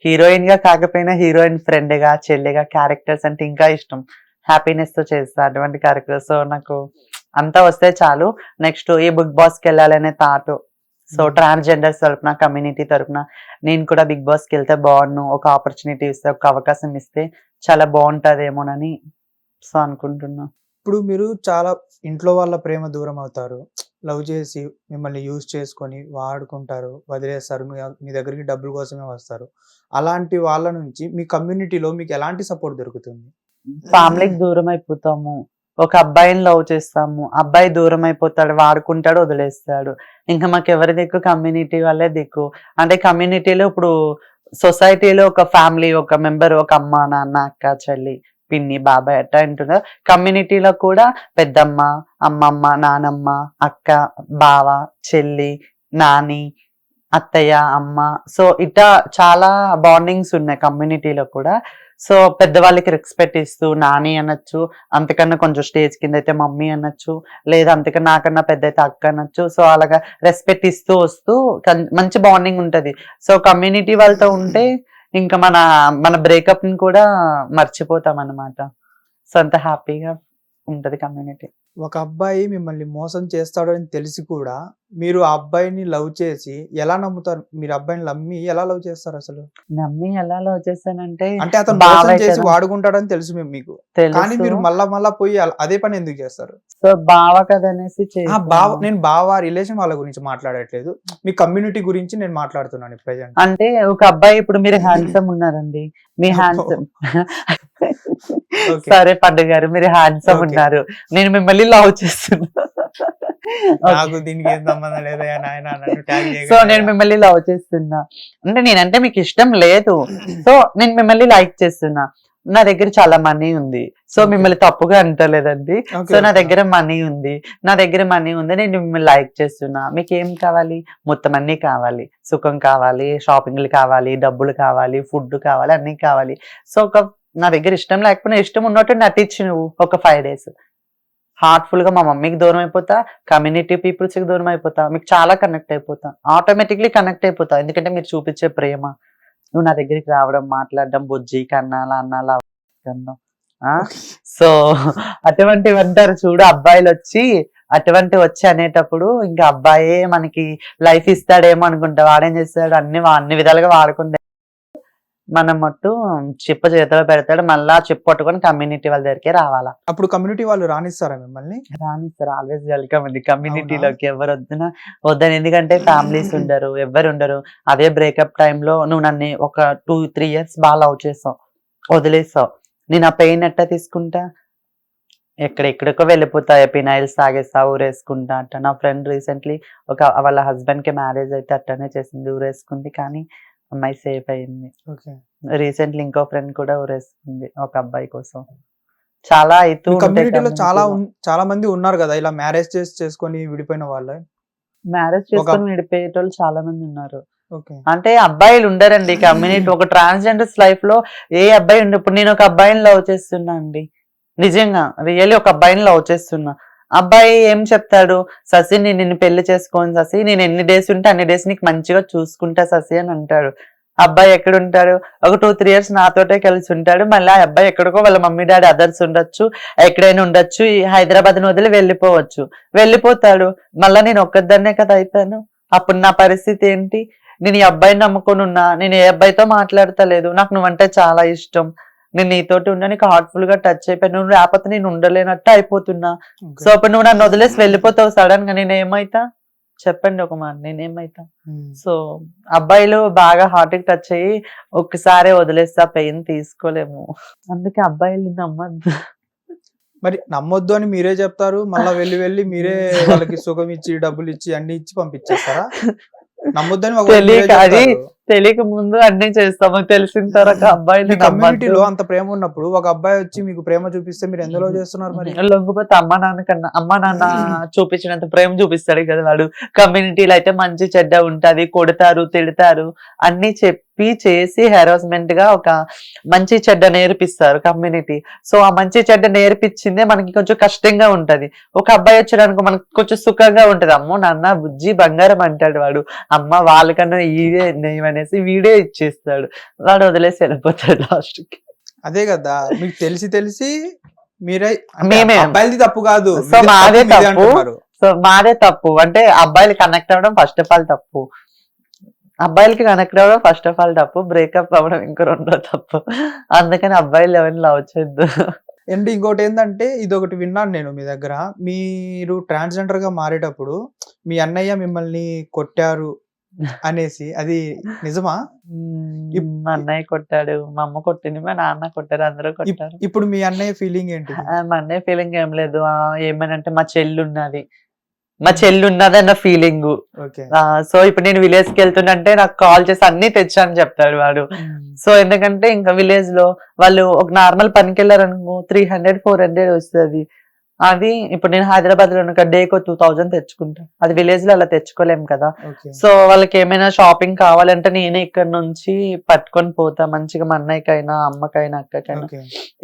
హీరోయిన్ గా కాకపోయినా హీరోయిన్ ఫ్రెండ్ గా చెల్లిగా క్యారెక్టర్స్ అంటే ఇంకా ఇష్టం. హ్యాపీనెస్ తో చేస్తా అటువంటి క్యారెక్టర్స్. సో నాకు అంతా వస్తే చాలు. నెక్స్ట్ ఈ బిగ్ బాస్ కి వెళ్ళాలనే థాట్. సో ట్రాన్స్జెండర్స్ తరపున కమ్యూనిటీ తరపున నేను కూడా బిగ్ బాస్ కి వెళ్తే బాగుండు, ఒక ఆపర్చునిటీ ఇస్తే ఒక అవకాశం ఇస్తే చాలా బాగుంటదేమోనని సో అనుకుంటున్నా. ఇప్పుడు మీరు చాలా ఇంట్లో వాళ్ళ ప్రేమ దూరం అవుతారు, లవ్ చేసి మిమ్మల్ని యూజ్ చేసుకొని వాడుకుంటారు, వదిలేస్తారు, మీ దగ్గరికి డబ్బుల కోసమే వస్తారు. అలాంటి వాళ్ళ నుంచి మీ కమ్యూనిటీలో మీకు ఎలాంటి సపోర్ట్ దొరుకుతుంది? ఫ్యామిలీకి దూరం అయిపోతాము, ఒక అబ్బాయిని లవ్ చేస్తాము, అబ్బాయి దూరం అయిపోతాడు, వాడుకుంటాడు, వదిలేస్తాడు. ఇంకా మాకు ఎవరి దిక్కు? కమ్యూనిటీ వాళ్ళే దిక్కు. అంటే కమ్యూనిటీలో ఇప్పుడు సొసైటీలో ఒక ఫ్యామిలీ, ఒక మెంబర్, ఒక అమ్మ నాన్న అక్క చెల్లి పిన్ని బాబాయ్ అట్లా అంటున్నారు. కమ్యూనిటీలో కూడా పెద్దమ్మ అమ్మమ్మ నానమ్మ అక్క బావ చెల్లి నాని అత్తయ్య అమ్మ. సో ఇట్లా చాలా బాండింగ్స్ ఉన్నాయి కమ్యూనిటీలో కూడా. సో పెద్దవాళ్ళకి రెస్పెక్ట్ ఇస్తూ నాని అనొచ్చు, అంతకన్నా కొంచెం స్టేజ్ కింద అయితే మమ్మీ అనొచ్చు, లేదా అంతకన్నా నాకన్నా పెద్ద అయితే అక్క అనొచ్చు. సో అలాగా రెస్పెక్ట్ ఇస్తూ వస్తూ మంచి బాండింగ్ ఉంటది. సో కమ్యూనిటీ వాళ్ళతో ఉంటే ఇంకా మన బ్రేకప్ ని కూడా మర్చిపోతాం అన్నమాట. సో అంత హ్యాపీగా ఉంటది కమ్యూనిటీ. ఒక అబ్బాయి మిమ్మల్ని మోసం చేస్తాడు అని తెలిసి కూడా మీరు ఆ అబ్బాయిని లవ్ చేసి ఎలా నమ్ముతారు? మీరు అబ్బాయిని నమ్మి ఎలా లవ్ చేస్తారు అసలు? నమ్మి ఎలా లవ్ చేశానంటే అంటే అతను బావ మోసం చేసి కదా. వాడుకుంటాడని తెలుసు మీకు, కానీ తెలుసు. మీరు మళ్ళా పోయి అదే పని ఎందుకు చేస్తారు? సో బావ కదనేసి నేను బావ రిలేషన్ వాళ్ళ గురించి మాట్లాడట్లేదు, మీ కమ్యూనిటీ గురించి నేను మాట్లాడుతున్నాను ప్రెజెంట్. అంటే ఒక అబ్బాయి ఇప్పుడు మీరు హ్యాండ్సమ్ ఉన్నారండి, మీ హ్యాండ్సమ్ సరే పండు గారు మీరు హ్యాండ్సమ్ ఉన్నారు, నేను మిమ్మల్ని లవ్ చేస్తున్నా. నాకు దీనికి ఏం సంబంధం లేదా నాయన, నన్ను ట్యాగ్ సో నేను మిమ్మల్ని లవ్ చేస్తున్నా అంటే నేనంటే మీకు ఇష్టం లేదు, సో నేను మిమ్మల్ని లైక్ చేస్తున్నా. నా దగ్గర చాలా మనీ ఉంది, సో మిమ్మల్ని తప్పుగా అంటలేదండి. సో నా దగ్గర మనీ ఉంది, నేను మిమ్మల్ని లైక్ చేస్తున్నా. మీకు ఏం కావాలి? మొత్తం అన్ని కావాలి, సుఖం కావాలి, షాపింగ్లు కావాలి, డబ్బులు కావాలి, ఫుడ్ కావాలి, అన్ని కావాలి. సో నా దగ్గర ఇష్టం లేకపోయినా ఇష్టం ఉన్నట్టు నటించి నువ్వు ఒక 5 days హార్ట్ఫుల్ గా మా మమ్మీకి దూరం అయిపోతా, కమ్యూనిటీ పీపుల్స్ కి దూరం అయిపోతా, మీకు చాలా కనెక్ట్ అయిపోతా, ఆటోమేటిక్లీ కనెక్ట్ అయిపోతా. ఎందుకంటే మీరు చూపించే ప్రేమ, నువ్వు నా దగ్గరికి రావడం, మాట్లాడడం, బుజ్జి కన్నాలా అన్నాలా కన్నా. సో అటువంటివి అంటారు చూడు, అబ్బాయిలు వచ్చి అనేటప్పుడు ఇంకా అబ్బాయే మనకి లైఫ్ ఇస్తాడేమో అనుకుంటా. వాడేం చేస్తాడు, అన్ని విధాలుగా వాడుకుంటే మనం మట్టు చిప్ప చేతిలో పెడతాడు, మళ్ళా చిప్ప పట్టుకొని కమ్యూనిటీ వాళ్ళ దగ్గరికి రావాలా. అప్పుడు కమ్యూనిటీ వాళ్ళు రానిస్తారా మిమ్మల్ని? రానిస్తారు, ఆల్వేస్ వెల్కమ్ అండి కమ్యూనిటీలోకి. ఎవరు వద్దని, ఎందుకంటే ఫ్యామిలీస్ ఉండరు, ఎవరు ఉండరు. అదే బ్రేకప్ టైంలో నువ్వు నన్ను ఒక 2-3 years బాగా లవ్ చేస్తావు, వదిలేస్తావు, నేను ఆ పెయిన్ ఎట్టా తీసుకుంటా? ఎక్కడెక్కడికో వెళ్ళిపోతా, పినాయిల్స్ తాగేస్తా, ఊరేసుకుంటా అట్ట. నా ఫ్రెండ్ రీసెంట్లీ వాళ్ళ హస్బెండ్ కి మ్యారేజ్ అయితే అట్టనే చేసింది, ఊరేసుకుంది, కానీ అమ్మాయి సేఫ్ అయింది. రీసెంట్లీ ఇంకో ఫ్రెండ్ కూడా ఊరేసుకుంది ఒక అబ్బాయి కోసం. చాలా అయితే కమ్యూనిటీలో చాలా మంది ఉన్నారు కదా ఇలా మ్యారేజ్ చేసుకొని విడిపోయిన వాళ్ళే. మ్యారేజ్ చేసుకొని విడిపోయేటోళ్ళు చాలా మంది ఉన్నారు. ఓకే, అంటే అబ్బాయిలు ఉండరండి కమ్యూనిటీ. ఒక ట్రాన్స్జెండర్స్ లైఫ్ లో ఏ అబ్బాయి ఉండే, ఇప్పుడు నేను ఒక అబ్బాయిని లవ్ చేస్తున్నా అండి, నిజంగా రియల్లీ ఒక అబ్బాయిని లవ్ చేస్తున్నా. అబ్బాయి ఏం చెప్తాడు, శశి నేను నిన్ను పెళ్లి చేసుకోను శశి, నేను ఎన్ని డేస్ ఉంటే అన్ని డేస్ నీకు మంచిగా చూసుకుంటా శశి అని అంటాడు. అబ్బాయి ఎక్కడ ఉంటాడు, ఒక 2-3 years నాతోటే కలిసి ఉంటాడు, మళ్ళీ ఆ అబ్బాయి ఎక్కడికో వాళ్ళ మమ్మీ డాడీ అదర్స్ ఉండొచ్చు, ఎక్కడైనా ఉండొచ్చు, హైదరాబాద్ వదిలి వెళ్ళిపోతాడు. మళ్ళీ నేను ఒక్కదాన్నే కదా అవుతాను. అప్పుడు నా పరిస్థితి ఏంటి? నేను ఈ అబ్బాయిని నమ్ముకొని ఉన్నా, నేను ఏ అబ్బాయితో మాట్లాడతలేదు, నాకు నువ్వంటే చాలా ఇష్టం, నేను నీతోటి ఉన్నా, నీకు హార్ట్ఫుల్ గా టచ్ అయిపోయి, నువ్వు లేకపోతే నేను ఉండలేనట్టు అయిపోతున్నా. సో అప్పుడు నువ్వు నన్ను వదిలేసి వెళ్ళిపోతావు సడన్ గా, నేను ఏమైతా? చెప్పండి ఒక మాట, నేనేమైతా? ఉమ్. సో అబ్బాయిలు బాగా హార్ట్ కి టచ్ అయ్యి ఒక్కసారి వదిలేస్తే పెయిన్ తీసుకోలేము. అందుకే అబ్బాయిలు నమ్మద్దు. మరి నమ్మొద్దు అని మీరే చెప్తారు, మళ్ళా వెళ్ళి మీరే వాళ్ళకి సుఖం ఇచ్చి డబ్బులు ఇచ్చి అన్ని ఇచ్చి పంపించేస్తారా? నమ్మొద్దని ఒక తెలియక అది తెలియక ముందు అన్ని చేస్తాము, తెలిసిన తర్వాత అబ్బాయిలు కమ్యూనిటీలో అంత ప్రేమ ఉన్నప్పుడు ఒక అబ్బాయి వచ్చి మీకు ప్రేమ చూపిస్తే మీరు ఎందులో చేస్తున్నారు మరి? లొంగిపోతే అమ్మ నాన్న కన్నా అమ్మ నాన్న చూపించినంత ప్రేమ చూపిస్తాడు కదా వాడు. కమ్యూనిటీలో అయితే మంచి చెడ్డ ఉంటది, కొడతారు తిడతారు అన్ని చెప్పి చేసి హెరాస్మెంట్ గా ఒక మంచి చెడ్డ నేర్పిస్తారు కమ్యూనిటీ. సో ఆ మంచి చెడ్డ నేర్పించిందే మనకి కొంచెం కష్టంగా ఉంటది. ఒక అబ్బాయి వచ్చడానికి మనకు కొంచెం సుఖంగా ఉంటది. అమ్మో నాన్న బుజ్జి బంగారం అంటాడు వాడు, అమ్మ వాళ్ళకన్నా ఇదే అనేసి వీడియో ఇచ్చేస్తాడు, వాడు వదిలేసి వెళ్ళిపోతాడు లాస్ట్ కి. అదే కదా, మీకు తెలిసి మీరే మేమే అబ్బాయిలది తప్పు కాదు, సో మాదే మీదే తప్పు. అంటున్నారు. సో మాదే తప్పు అంటే అబ్బాయిలు కనెక్ట్ అవ్వడం ఫస్ట్ ఆఫ్ ఆల్ తప్పు, అబ్బాయిలకి కనెక్ట్ అవ్వడం ఫస్ట్ ఆఫ్ ఆల్ తప్పు, బ్రేకప్ అవ్వడం ఇంకో రెండో తప్పు. అందుకని అబ్బాయిలు ఎవరిని లవ్ చేయొద్దు. అండ్ ఇంకోటి ఏంటంటే ఇది ఒకటి విన్నాను నేను మీ దగ్గర, మీరు ట్రాన్స్జెండర్ గా మారేటప్పుడు మీ అన్నయ్య మిమ్మల్ని కొట్టారు అనేసి, అది నిజమా? మా అన్నయ్య కొట్టాడు, మా అమ్మ కొట్టింది, మా నాన్న కొట్టారు, అందరూ కొట్టారు. ఇప్పుడు మీ అన్నయ్య ఫీలింగ్ ఏంటి? మా అన్నయ్య ఫీలింగ్ ఏం లేదు, ఏమనంటే మా చెల్లి ఉన్నది అన్న ఫీలింగ్. ఓకే. సో ఇప్పుడు నేను విలేజ్ కి వెళ్తున్నంటే నాకు కాల్ చేసి అన్ని తెచ్చాను చెప్తాడు వాడు. సో ఎందుకంటే ఇంకా విలేజ్ లో వాళ్ళు ఒక నార్మల్ పనికి వెళ్ళారనుకో 300-400 వస్తుంది. అది ఇప్పుడు నేను హైదరాబాద్ లో డేకో 2000 తెచ్చుకుంటా, అది విలేజ్ లో అలా తెచ్చుకోలేము కదా. సో వాళ్ళకి ఏమైనా షాపింగ్ కావాలంటే నేనే ఇక్కడ నుంచి పట్టుకొని పోతా మంచిగా, మా అన్నయ్యకైనా అమ్మకైనా అక్కకైనా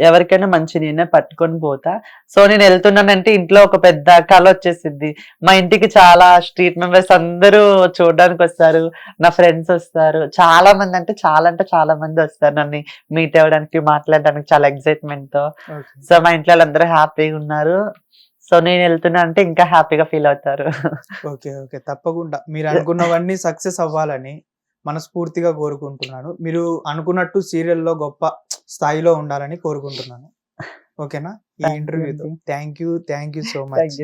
ఎవరికైనా మంచి నేనే పట్టుకొని పోతా. సో నేను వెళ్తున్నానంటే ఇంట్లో ఒక పెద్ద కళ వచ్చేసిద్ది. మా ఇంటికి చాలా స్ట్రీట్ మెంబర్స్ అందరూ చూడడానికి వస్తారు, నా ఫ్రెండ్స్ వస్తారు, చాలా మంది అంటే చాలా మంది వస్తారు నన్ను మీట్ అవ్వడానికి, మాట్లాడడానికి చాలా ఎక్సైట్మెంట్ తో. సో మా ఇంట్లో వాళ్ళందరూ హ్యాపీగా ఉన్నారు. సో నేను వెళ్తున్నా అంటే ఇంకా హ్యాపీగా ఫీల్ అవుతారు. ఓకే ఓకే, తప్పకుండా మీరు అనుకున్నవన్నీ సక్సెస్ అవ్వాలని మనస్ఫూర్తిగా కోరుకుంటున్నాను. మీరు అనుకున్నట్టు సీరియల్లో గొప్ప స్థాయిలో ఉండాలని కోరుకుంటున్నాను. ఓకేనా? ఈ ఇంటర్వ్యూతో థ్యాంక్ యూ సో మచ్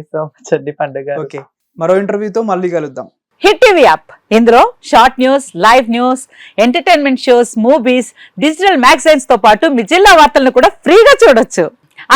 అండి పండుగ. ఓకే, మరో ఇంటర్వ్యూతో మళ్ళీ కలుద్దాం. హిట్ టీవీ యాప్, ఇందులో short news, live news, entertainment shows, movies, digital magazines తో పాటు మీ జిల్లా వార్తలను కూడా ఫ్రీగా చూడొచ్చు.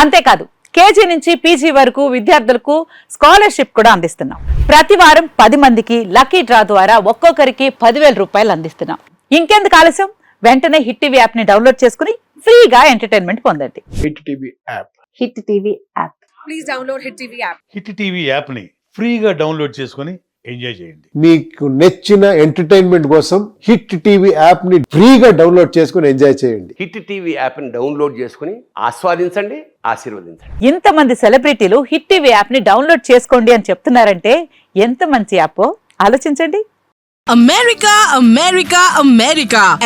అంతేకాదు కేజీ నుంచి పీజీ వరకు విద్యార్థులకు స్కాలర్షిప్ కూడా అందిస్తున్నాం. ప్రతి వారం 10 మందికి లక్కీ డ్రా ద్వారా ఒక్కొక్కరికి 10,000 రూపాయలు అందిస్తున్నాం. ఇంకెందుకు ఆలస్యం, వెంటనే హిట్ టీవీ యాప్ ని డౌన్లోడ్ చేసుకుని ఫ్రీగా ఎంటర్టైన్మెంట్ పొందండి. Hit TV app. Hit TV app. Please download hit TV app. Hit TV app ని ఫ్రీగా డౌన్లోడ్ చేసుకొని ఎంజాయ్ చేయండి. మీకు నచ్చిన ఎంటర్టైన్మెంట్ కోసం హిట్ టీవీ యాప్ ని ఫ్రీగా డౌన్లోడ్ చేసుకొని ఎంజాయ్ చేయండి. హిట్ టీవీ యాప్ ని డౌన్లోడ్ చేసుకుని ఆస్వాదించండి, ఆశీర్వదించండి. ఇంతమంది సెలబ్రిటీలు హిట్ టీవీ యాప్ ని డౌన్లోడ్ చేసుకోండి అని చెప్తున్నారంటే ఎంత మంచి యాప్ ఆలోచించండి.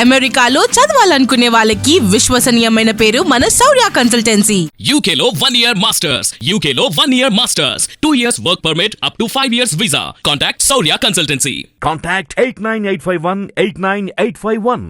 అమెరికాలో చదవాలనుకునే వాళ్ళకి విశ్వసనీయమైన పేరు మన శౌర్య కన్సల్టెన్సీ. UK లో 1 year masters. UK లో 1 year masters. 2 years work permit up to 5 years visa. Contact Saurya Consultancy. Contact 89851 89851.